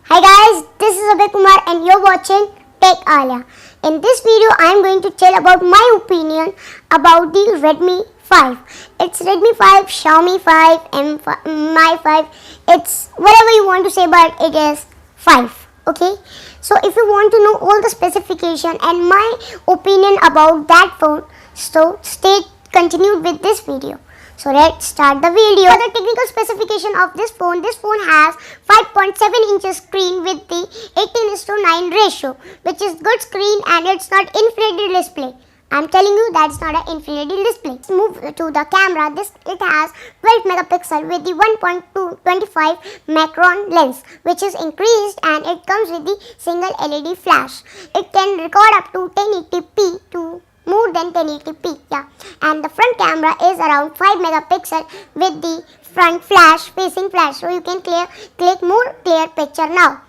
Hi guys, this is Abhay Kumar and you're watching Tech Alia. In this video, I am going to tell about my opinion about the Redmi 5. It's Redmi 5, Xiaomi 5, Mi 5. It's whatever you want to say, but it is 5. Okay. So if you want to know all the specification and my opinion about that phone, so stay continued with this video. So let's start the video. For the technical specification of this phone has 5.7 inches screen with the 18:9 ratio, which is good screen and it's not infinity display. I'm telling you that's not an infinity display. Let's move to the camera. It has 12 megapixel with the 1.25 macron lens, which is increased, and it comes with the single LED flash. It can record up to 1080p to more than 1080p, and the front camera is around 5 megapixel with the front facing flash, so you can click more clear picture now.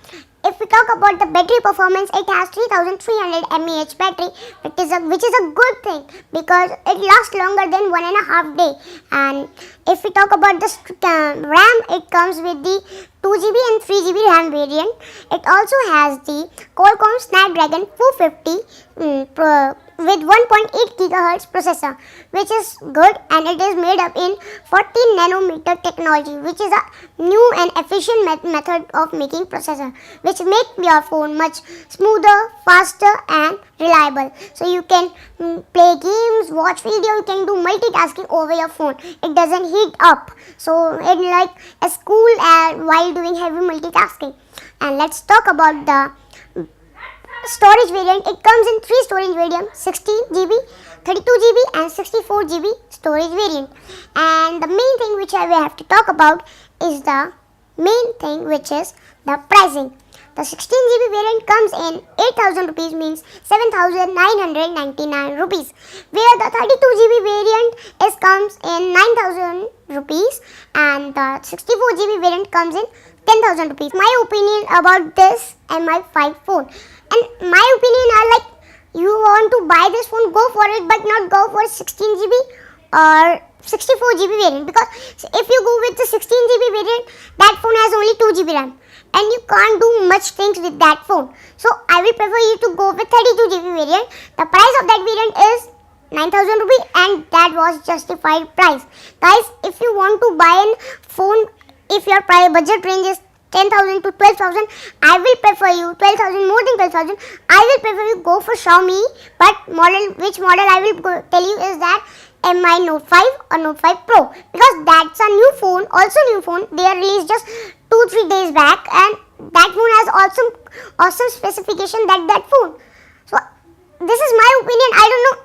If we talk about the battery performance, it has 3300 mAh battery, which is a good thing because it lasts longer than 1.5 days. And if we talk about the RAM, it comes with the 2GB and 3GB RAM variant. It also has the Qualcomm Snapdragon 450 with 1.8 GHz processor, which is good, and it is made up in 14 nanometer technology, which is a new and efficient method of making processor, which make your phone much smoother, faster and reliable. So you can play games, watch video, you can do multitasking over your phone. It doesn't heat up, so it like as cool as while doing heavy multitasking. And let's talk about the storage variant. It comes in 3 storage variants: 16GB, 32GB and 64GB storage variant. And the main thing which I will have to talk about is the pricing. The 16GB variant comes in 8,000 rupees, means 7,999 rupees, where the 32GB variant comes in 9,000 rupees and the 64GB variant comes in 10,000 rupees. My opinion about this and my 5 phone, and my opinion are like, you want to buy this phone, go for it, but not go for 16GB or 64GB variant, because if you go with the 16GB variant, that phone has only 2GB RAM and you can't do much things with that phone. So I will prefer you to go with 32GB variant. The price of that variant is 9,000 rupees and that was justified price. Guys, if you want to buy a phone, if your budget range is 10,000 to 12,000, I will prefer you 12,000, more than 12,000. I will prefer you go for Xiaomi, but which model I will tell you is that Mi Note 5 or Note 5 Pro, because that's a new phone, they are released just 2-3 days back, and that phone has awesome specification that phone. So this is my opinion. I don't know,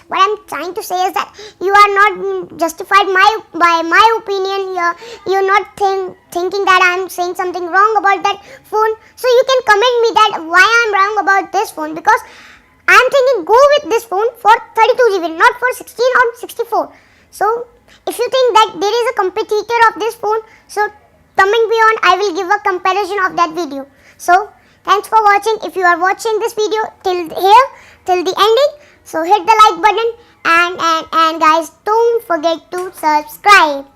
what I'm trying to say is that you are not justified by my opinion. You're not thinking that I'm saying something wrong about that phone. So you can comment me that why I'm wrong about this phone, because I'm thinking go with this phone for 32GB, not for 16 or 64. So if you think that there is a competitor of this phone, so comment beyond, I will give a comparison of that video. So thanks for watching. If you are watching this video till the ending, so hit the like button and guys, don't forget to subscribe.